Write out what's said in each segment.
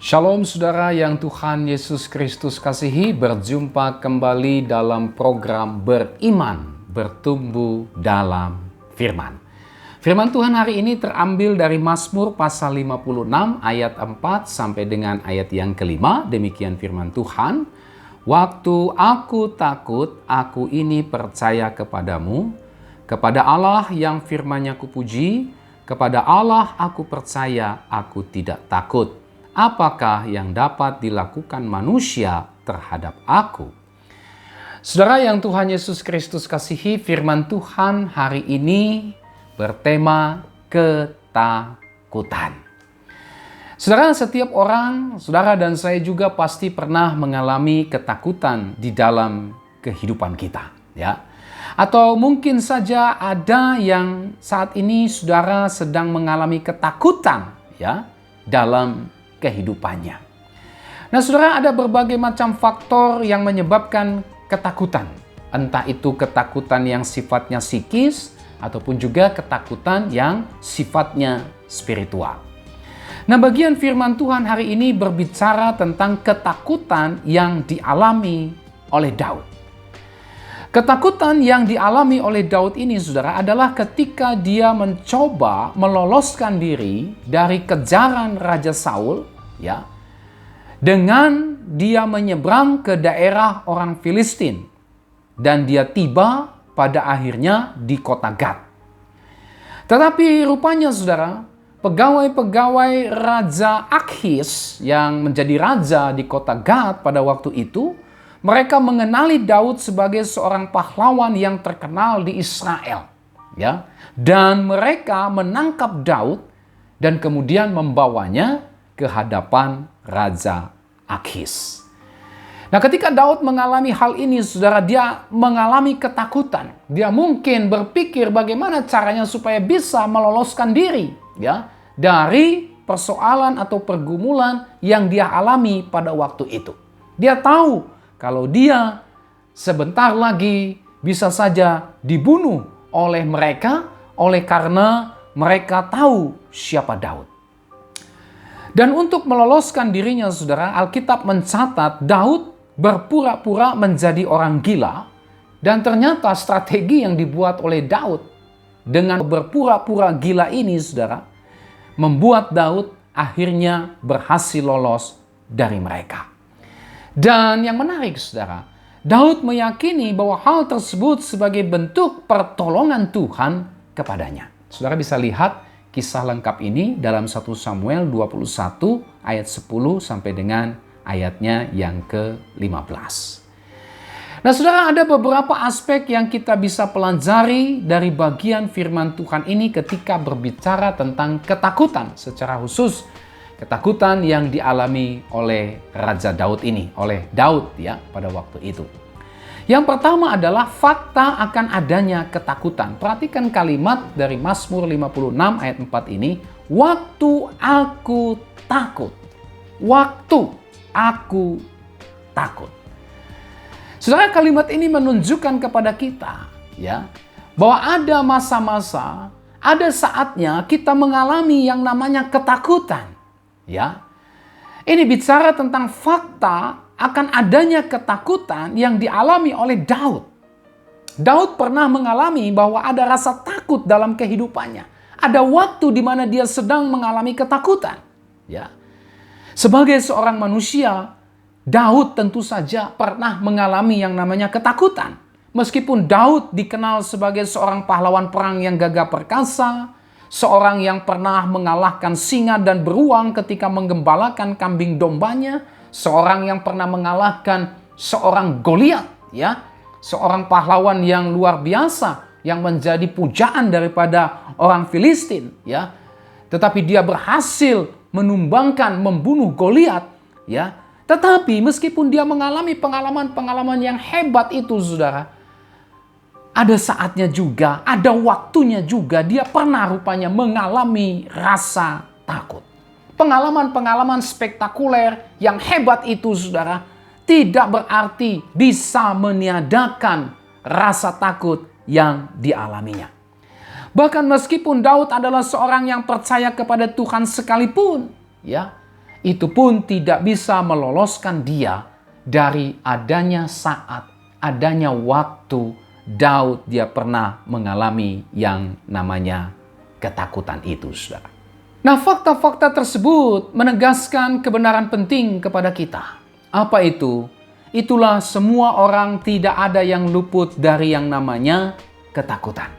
Shalom saudara yang Tuhan Yesus Kristus kasihi, berjumpa kembali dalam program Beriman, Bertumbuh dalam Firman. Firman Tuhan hari ini terambil dari Mazmur pasal 56 ayat 4 sampai dengan ayat yang kelima. Demikian firman Tuhan. Waktu aku takut, aku ini percaya kepadamu, kepada Allah yang firman-Nya kupuji, kepada Allah aku percaya, aku tidak takut. Apakah yang dapat dilakukan manusia terhadap aku? Saudara yang Tuhan Yesus Kristus kasihi, firman Tuhan hari ini bertema ketakutan. Saudara, setiap orang, saudara dan saya juga pasti pernah mengalami ketakutan di dalam kehidupan kita, ya. Atau mungkin saja ada yang saat ini saudara sedang mengalami ketakutan, ya, dalam kehidupannya. Nah, saudara, ada berbagai macam faktor yang menyebabkan ketakutan. Entah itu ketakutan yang sifatnya psikis ataupun juga ketakutan yang sifatnya spiritual. Nah, bagian firman Tuhan hari ini berbicara tentang ketakutan yang dialami oleh Daud. Ketakutan yang dialami oleh Daud ini, saudara, adalah ketika dia mencoba meloloskan diri dari kejaran Raja Saul, ya, dengan dia menyeberang ke daerah orang Filistin, dan dia tiba pada akhirnya di kota Gad. Tetapi rupanya, saudara, pegawai-pegawai Raja Akhis yang menjadi raja di kota Gad pada waktu itu, mereka mengenali Daud sebagai seorang pahlawan yang terkenal di Israel, ya. Dan mereka menangkap Daud dan kemudian membawanya ke hadapan Raja Akhis. Nah, ketika Daud mengalami hal ini, saudara, dia mengalami ketakutan. Dia mungkin berpikir bagaimana caranya supaya bisa meloloskan diri, ya, dari persoalan atau pergumulan yang dia alami pada waktu itu. Dia tahu kalau dia sebentar lagi bisa saja dibunuh oleh mereka, oleh karena mereka tahu siapa Daud. Dan untuk meloloskan dirinya, saudara, Alkitab mencatat Daud berpura-pura menjadi orang gila. Dan ternyata strategi yang dibuat oleh Daud dengan berpura-pura gila ini, saudara, membuat Daud akhirnya berhasil lolos dari mereka. Dan yang menarik, saudara, Daud meyakini bahwa hal tersebut sebagai bentuk pertolongan Tuhan kepadanya. Saudara bisa lihat kisah lengkap ini dalam 1 Samuel 21 ayat 10 sampai dengan ayatnya yang ke-15. Nah, saudara, ada beberapa aspek yang kita bisa pelajari dari bagian firman Tuhan ini ketika berbicara tentang ketakutan, secara khusus ketakutan yang dialami oleh Raja Daud ini, oleh Daud, ya, pada waktu itu. Yang pertama adalah fakta akan adanya ketakutan. Perhatikan kalimat dari Mazmur 56 ayat 4 ini, waktu aku takut. Waktu aku takut. Saudara, kalimat ini menunjukkan kepada kita, ya, bahwa ada masa-masa, ada saatnya kita mengalami yang namanya ketakutan. Ya, ini bicara tentang fakta akan adanya ketakutan yang dialami oleh Daud. Daud pernah mengalami bahwa ada rasa takut dalam kehidupannya. Ada waktu di mana dia sedang mengalami ketakutan. Ya, sebagai seorang manusia, Daud tentu saja pernah mengalami yang namanya ketakutan. Meskipun Daud dikenal sebagai seorang pahlawan perang yang gagah perkasa, seorang yang pernah mengalahkan singa dan beruang ketika menggembalakan kambing dombanya. Seorang yang pernah mengalahkan seorang Goliat, ya. Seorang pahlawan yang luar biasa yang menjadi pujaan daripada orang Filistin, ya. Tetapi dia berhasil menumbangkan, membunuh Goliat, ya. Tetapi meskipun dia mengalami pengalaman-pengalaman yang hebat itu, saudara, ada saatnya juga, ada waktunya juga dia pernah rupanya mengalami rasa takut. Pengalaman-pengalaman spektakuler yang hebat itu, saudara, tidak berarti bisa meniadakan rasa takut yang dialaminya. Bahkan meskipun Daud adalah seorang yang percaya kepada Tuhan sekalipun, ya, itu pun tidak bisa meloloskan dia dari adanya waktu Daud dia pernah mengalami yang namanya ketakutan itu, saudara. Nah, fakta-fakta tersebut menegaskan kebenaran penting kepada kita. Apa itu? Itulah semua orang tidak ada yang luput dari yang namanya ketakutan.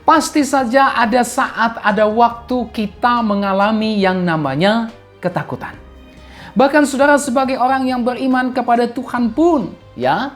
Pasti saja ada saat, ada waktu kita mengalami yang namanya ketakutan. Bahkan saudara sebagai orang yang beriman kepada Tuhan pun, ya,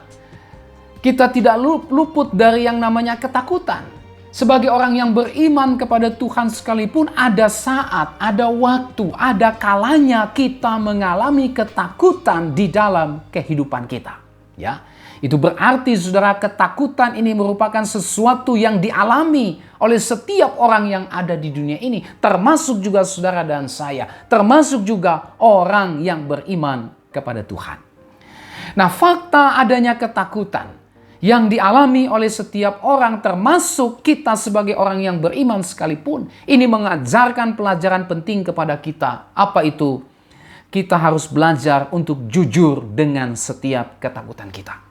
kita tidak luput dari yang namanya ketakutan. Sebagai orang yang beriman kepada Tuhan sekalipun ada saat, ada waktu, ada kalanya kita mengalami ketakutan di dalam kehidupan kita, ya. Itu berarti saudara, ketakutan ini merupakan sesuatu yang dialami oleh setiap orang yang ada di dunia ini. Termasuk juga saudara dan saya. Termasuk juga orang yang beriman kepada Tuhan. Nah, fakta adanya ketakutan yang dialami oleh setiap orang, termasuk kita sebagai orang yang beriman sekalipun, ini mengajarkan pelajaran penting kepada kita. Apa itu? Kita harus belajar untuk jujur dengan setiap ketakutan kita.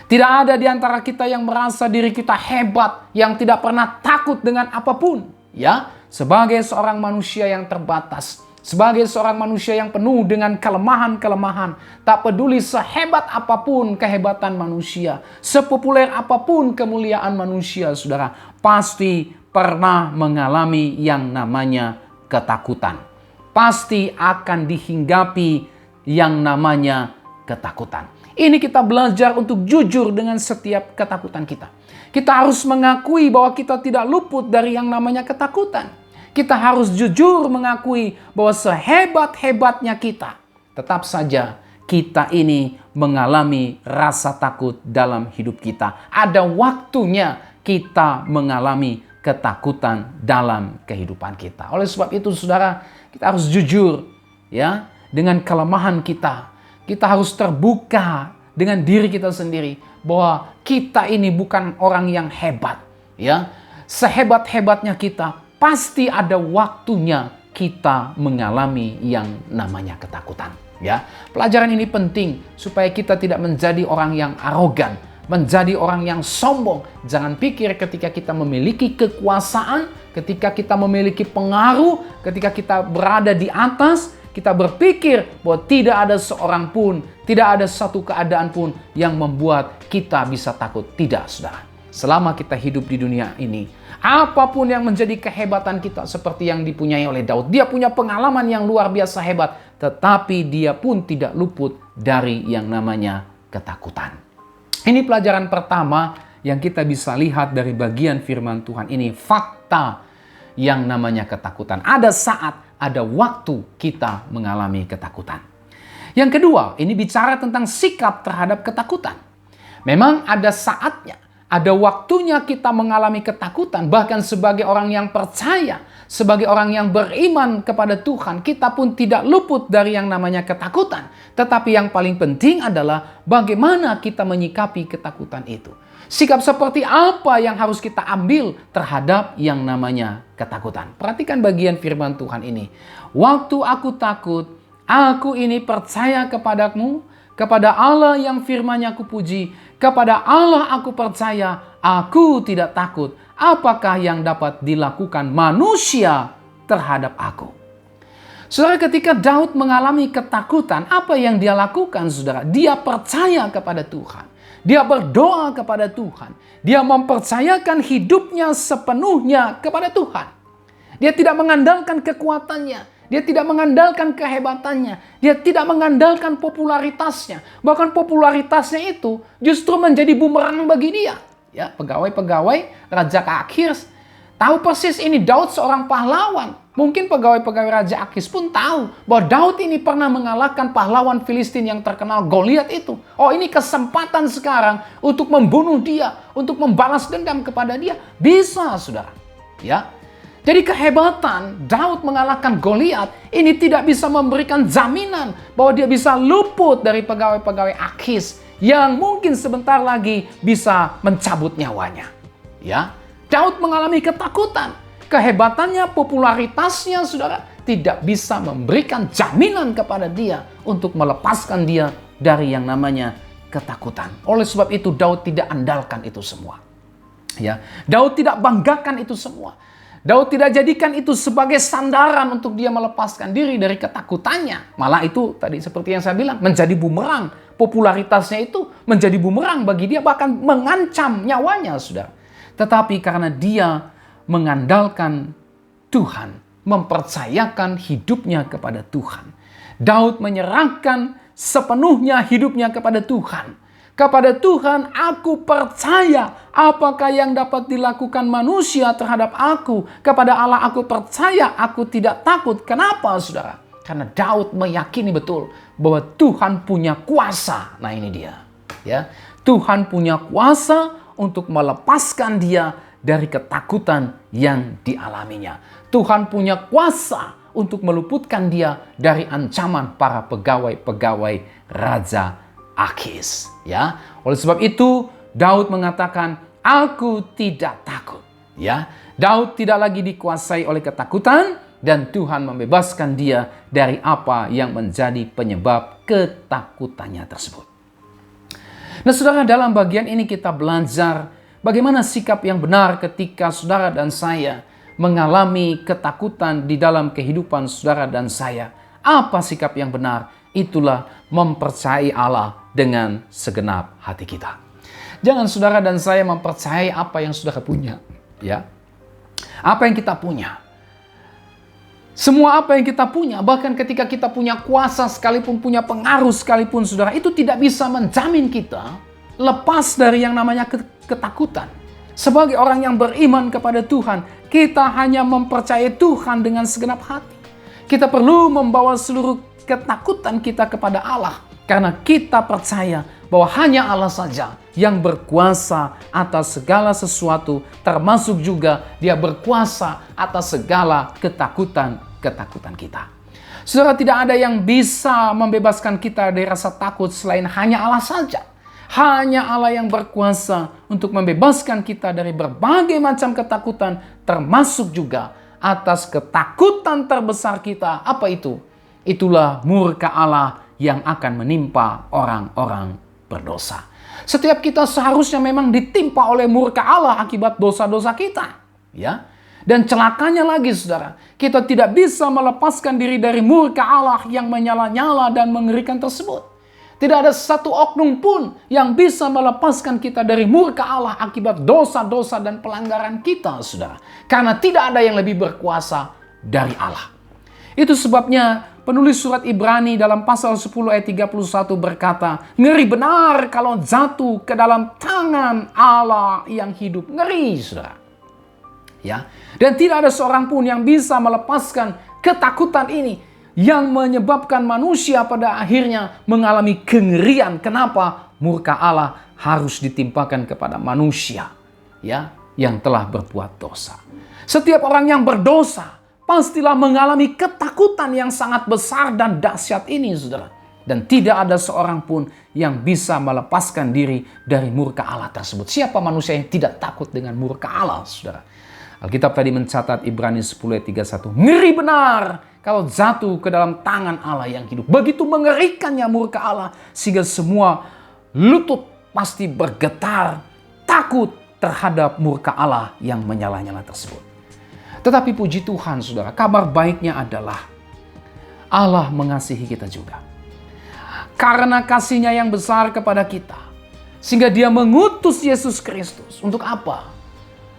Tidak ada di antara kita yang merasa diri kita hebat, yang tidak pernah takut dengan apapun. Ya, sebagai seorang manusia yang terbatas, sebagai seorang manusia yang penuh dengan kelemahan-kelemahan, tak peduli sehebat apapun kehebatan manusia, sepopuler apapun kemuliaan manusia, saudara, pasti pernah mengalami yang namanya ketakutan. Pasti akan dihinggapi yang namanya ketakutan. Ini kita belajar untuk jujur dengan setiap ketakutan kita. Kita harus mengakui bahwa kita tidak luput dari yang namanya ketakutan. Kita harus jujur mengakui bahwa sehebat-hebatnya kita, tetap saja kita ini mengalami rasa takut dalam hidup kita. Ada waktunya kita mengalami ketakutan dalam kehidupan kita. Oleh sebab itu, saudara, kita harus jujur, ya, dengan kelemahan kita. Kita harus terbuka dengan diri kita sendiri bahwa kita ini bukan orang yang hebat, ya. Sehebat-hebatnya kita, pasti ada waktunya kita mengalami yang namanya ketakutan, ya. Pelajaran ini penting supaya kita tidak menjadi orang yang arogan, menjadi orang yang sombong. Jangan pikir ketika kita memiliki kekuasaan, ketika kita memiliki pengaruh, ketika kita berada di atas, kita berpikir bahwa tidak ada seorang pun, tidak ada satu keadaan pun yang membuat kita bisa takut. Tidak, saudara. Selama kita hidup di dunia ini, apapun yang menjadi kehebatan kita seperti yang dipunyai oleh Daud. Dia punya pengalaman yang luar biasa hebat, tetapi dia pun tidak luput dari yang namanya ketakutan. Ini pelajaran pertama yang kita bisa lihat dari bagian firman Tuhan ini. Fakta yang namanya ketakutan. Ada saat, ada waktu kita mengalami ketakutan. Yang kedua, ini bicara tentang sikap terhadap ketakutan. Memang ada saatnya, ada waktunya kita mengalami ketakutan. Bahkan sebagai orang yang percaya, sebagai orang yang beriman kepada Tuhan, kita pun tidak luput dari yang namanya ketakutan. Tetapi yang paling penting adalah bagaimana kita menyikapi ketakutan itu. Sikap seperti apa yang harus kita ambil terhadap yang namanya ketakutan. Perhatikan bagian firman Tuhan ini. Waktu aku takut, aku ini percaya kepadamu, kepada Allah yang firman-Nya aku puji, kepada Allah aku percaya, aku tidak takut. Apakah yang dapat dilakukan manusia terhadap aku? Saudara, ketika Daud mengalami ketakutan, apa yang dia lakukan, saudara? Dia percaya kepada Tuhan. Dia berdoa kepada Tuhan. Dia mempercayakan hidupnya sepenuhnya kepada Tuhan. Dia tidak mengandalkan kekuatannya. Dia tidak mengandalkan kehebatannya. Dia tidak mengandalkan popularitasnya. Bahkan popularitasnya itu justru menjadi bumerang bagi dia. Ya, pegawai-pegawai Raja Akhis tahu persis ini Daud seorang pahlawan. Mungkin pegawai-pegawai Raja Akhis pun tahu bahwa Daud ini pernah mengalahkan pahlawan Filistin yang terkenal Goliat itu. Oh, ini kesempatan sekarang untuk membunuh dia, untuk membalas dendam kepada dia. Bisa, saudara. Ya. Jadi kehebatan Daud mengalahkan Goliat ini tidak bisa memberikan jaminan bahwa dia bisa luput dari pegawai-pegawai Akhis yang mungkin sebentar lagi bisa mencabut nyawanya. Ya. Daud mengalami ketakutan. Kehebatannya, popularitasnya, saudara, tidak bisa memberikan jaminan kepada dia untuk melepaskan dia dari yang namanya ketakutan. Oleh sebab itu Daud tidak andalkan itu semua. Ya, Daud tidak banggakan itu semua. Daud tidak jadikan itu sebagai sandaran untuk dia melepaskan diri dari ketakutannya. Malah itu tadi seperti yang saya bilang, menjadi bumerang. Popularitasnya itu menjadi bumerang bagi dia, bahkan mengancam nyawanya, saudara. Tetapi karena dia mengandalkan Tuhan, mempercayakan hidupnya kepada Tuhan, Daud menyerahkan sepenuhnya hidupnya kepada Tuhan. Kepada Tuhan aku percaya, apakah yang dapat dilakukan manusia terhadap aku. Kepada Allah aku percaya, aku tidak takut. Kenapa, saudara? Karena Daud meyakini betul bahwa Tuhan punya kuasa. Nah, ini dia. Ya, Tuhan punya kuasa untuk melepaskan dia dari ketakutan yang dialaminya. Tuhan punya kuasa untuk meluputkan dia dari ancaman para pegawai-pegawai Raja Akis. Ya, oleh sebab itu Daud mengatakan, aku tidak takut. Ya, Daud tidak lagi dikuasai oleh ketakutan dan Tuhan membebaskan dia dari apa yang menjadi penyebab ketakutannya tersebut. Nah, saudara, dalam bagian ini kita belajar bagaimana sikap yang benar ketika saudara dan saya mengalami ketakutan di dalam kehidupan saudara dan saya. Apa sikap yang benar? Itulah mempercayai Allah dengan segenap hati kita. Jangan saudara dan saya mempercayai apa yang saudara punya. Ya, apa yang kita punya. Semua apa yang kita punya, bahkan ketika kita punya kuasa sekalipun, punya pengaruh sekalipun, saudara, itu tidak bisa menjamin kita lepas dari yang namanya ketakutan. Sebagai orang yang beriman kepada Tuhan, kita hanya mempercayai Tuhan dengan segenap hati. Kita perlu membawa seluruh ketakutan kita kepada Allah, karena kita percaya bahwa hanya Allah saja yang berkuasa atas segala sesuatu, termasuk juga Dia berkuasa atas segala ketakutan kita. Saudara, tidak ada yang bisa membebaskan kita dari rasa takut selain hanya Allah saja. Hanya Allah yang berkuasa untuk membebaskan kita dari berbagai macam ketakutan, termasuk juga atas ketakutan terbesar kita. Apa itu? Itulah murka Allah yang akan menimpa orang-orang berdosa. Setiap kita seharusnya memang ditimpa oleh murka Allah akibat dosa-dosa kita. Ya. Dan celakanya lagi, saudara, kita tidak bisa melepaskan diri dari murka Allah yang menyala-nyala dan mengerikan tersebut. Tidak ada satu oknum pun yang bisa melepaskan kita dari murka Allah akibat dosa-dosa dan pelanggaran kita, saudara. Karena tidak ada yang lebih berkuasa dari Allah. Itu sebabnya penulis surat Ibrani dalam pasal 10 ayat 31 berkata, ngeri benar kalau jatuh ke dalam tangan Allah yang hidup. Ngeri, saudara. Ya. Dan tidak ada seorang pun yang bisa melepaskan ketakutan ini yang menyebabkan manusia pada akhirnya mengalami kengerian. Kenapa? Murka Allah harus ditimpakan kepada manusia, ya, yang telah berbuat dosa. Setiap orang yang berdosa pastilah mengalami ketakutan yang sangat besar dan dahsyat ini, saudara. Dan tidak ada seorang pun yang bisa melepaskan diri dari murka Allah tersebut. Siapa manusia yang tidak takut dengan murka Allah, saudara? Alkitab tadi mencatat Ibrani 10 ayat 31. Ngeri benar kalau jatuh ke dalam tangan Allah yang hidup. Begitu mengerikannya murka Allah sehingga semua lutut pasti bergetar takut terhadap murka Allah yang menyala-nyala tersebut. Tetapi puji Tuhan, saudara, kabar baiknya adalah Allah mengasihi kita juga. Karena kasih-Nya yang besar kepada kita, sehingga Dia mengutus Yesus Kristus. Untuk apa?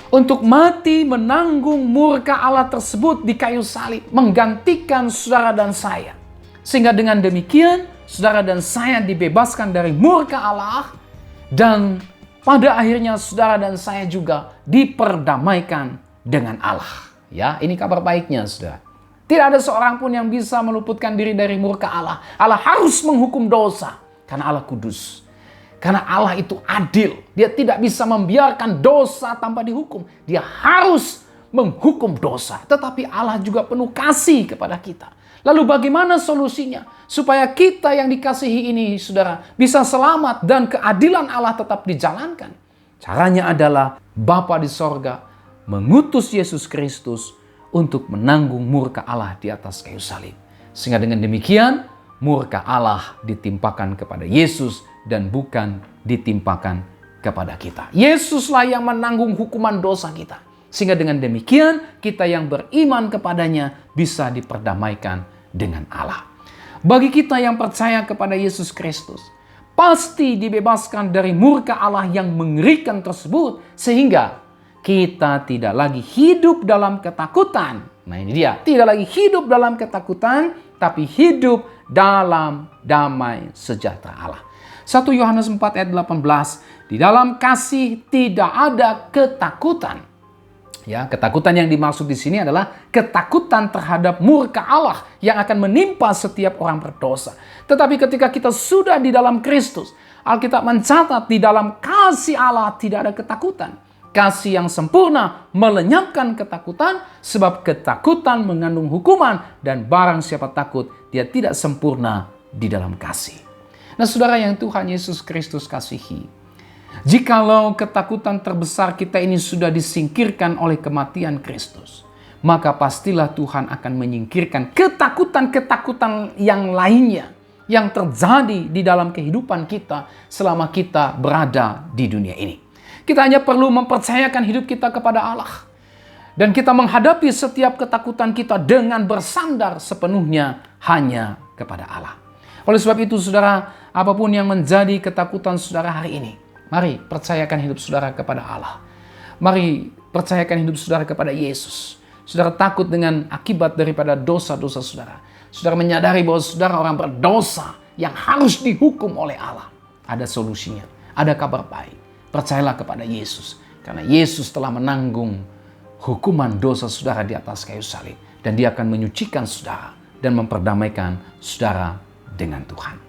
Untuk mati menanggung murka Allah tersebut di kayu salib, menggantikan saudara dan saya. Sehingga dengan demikian, saudara dan saya dibebaskan dari murka Allah, dan pada akhirnya saudara dan saya juga diperdamaikan dengan Allah. Ya, ini kabar baiknya, saudara. Tidak ada seorang pun yang bisa meluputkan diri dari murka Allah. Allah harus menghukum dosa karena Allah kudus. Karena Allah itu adil. Dia tidak bisa membiarkan dosa tanpa dihukum. Dia harus menghukum dosa. Tetapi Allah juga penuh kasih kepada kita. Lalu bagaimana solusinya? Supaya kita yang dikasihi ini, saudara, bisa selamat dan keadilan Allah tetap dijalankan. Caranya adalah Bapa di sorga mengutus Yesus Kristus untuk menanggung murka Allah di atas kayu salib. Sehingga dengan demikian, murka Allah ditimpakan kepada Yesus dan bukan ditimpakan kepada kita. Yesuslah yang menanggung hukuman dosa kita. Sehingga dengan demikian, kita yang beriman kepadanya bisa diperdamaikan dengan Allah. Bagi kita yang percaya kepada Yesus Kristus, pasti dibebaskan dari murka Allah yang mengerikan tersebut, sehingga kita tidak lagi hidup dalam ketakutan. Nah ini dia, tidak lagi hidup dalam ketakutan, tapi hidup dalam damai sejahtera Allah. 1 Yohanes 4 ayat 18, di dalam kasih tidak ada ketakutan. Ya, ketakutan yang dimaksud di sini adalah ketakutan terhadap murka Allah yang akan menimpa setiap orang berdosa. Tetapi ketika kita sudah di dalam Kristus, Alkitab mencatat di dalam kasih Allah tidak ada ketakutan. Kasih yang sempurna melenyapkan ketakutan, sebab ketakutan mengandung hukuman, dan barang siapa takut, dia tidak sempurna di dalam kasih. Nah, saudara yang Tuhan Yesus Kristus kasihi, jikalau ketakutan terbesar kita ini sudah disingkirkan oleh kematian Kristus, maka pastilah Tuhan akan menyingkirkan ketakutan-ketakutan yang lainnya yang terjadi di dalam kehidupan kita selama kita berada di dunia ini. Kita hanya perlu mempercayakan hidup kita kepada Allah. Dan kita menghadapi setiap ketakutan kita dengan bersandar sepenuhnya hanya kepada Allah. Oleh sebab itu, saudara, apapun yang menjadi ketakutan saudara hari ini, mari percayakan hidup saudara kepada Allah. Mari percayakan hidup saudara kepada Yesus. Saudara takut dengan akibat daripada dosa-dosa saudara. Saudara menyadari bahwa saudara orang berdosa yang harus dihukum oleh Allah. Ada solusinya, ada kabar baik. Percayalah kepada Yesus. Karena Yesus telah menanggung hukuman dosa saudara di atas kayu salib. Dan dia akan menyucikan saudara dan memperdamaikan saudara dengan Tuhan.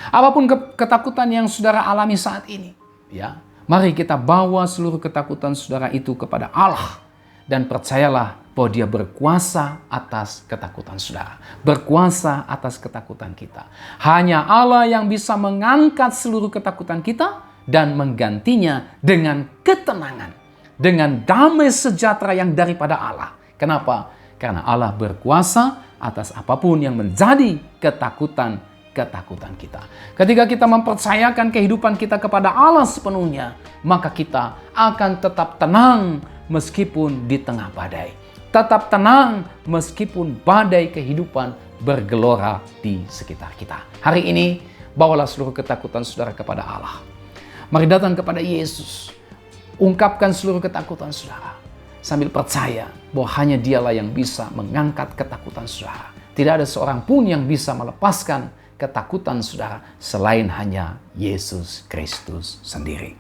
Apapun ketakutan yang saudara alami saat ini, ya, mari kita bawa seluruh ketakutan saudara itu kepada Allah. Dan percayalah bahwa dia berkuasa atas ketakutan saudara. Berkuasa atas ketakutan kita. Hanya Allah yang bisa mengangkat seluruh ketakutan kita dan menggantinya dengan ketenangan, dengan damai sejahtera yang daripada Allah. Kenapa? Karena Allah berkuasa atas apapun yang menjadi ketakutan kita. Ketika kita mempercayakan kehidupan kita kepada Allah sepenuhnya, maka kita akan tetap tenang meskipun di tengah badai. Tetap tenang meskipun badai kehidupan bergelora di sekitar kita. Hari ini, bawalah seluruh ketakutan saudara kepada Allah. Mari datang kepada Yesus. Ungkapkan seluruh ketakutan saudara. Sambil percaya bahwa hanya dialah yang bisa mengangkat ketakutan saudara. Tidak ada seorang pun yang bisa melepaskan ketakutan saudara selain hanya Yesus Kristus sendiri.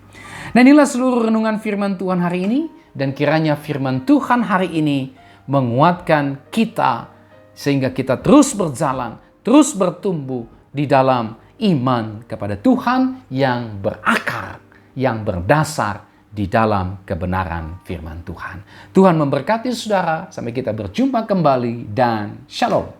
Nah, inilah seluruh renungan firman Tuhan hari ini. Dan kiranya firman Tuhan hari ini menguatkan kita sehingga kita terus berjalan, terus bertumbuh di dalam iman kepada Tuhan yang berakar, yang berdasar di dalam kebenaran firman Tuhan. Tuhan memberkati saudara, sampai kita berjumpa kembali dan shalom.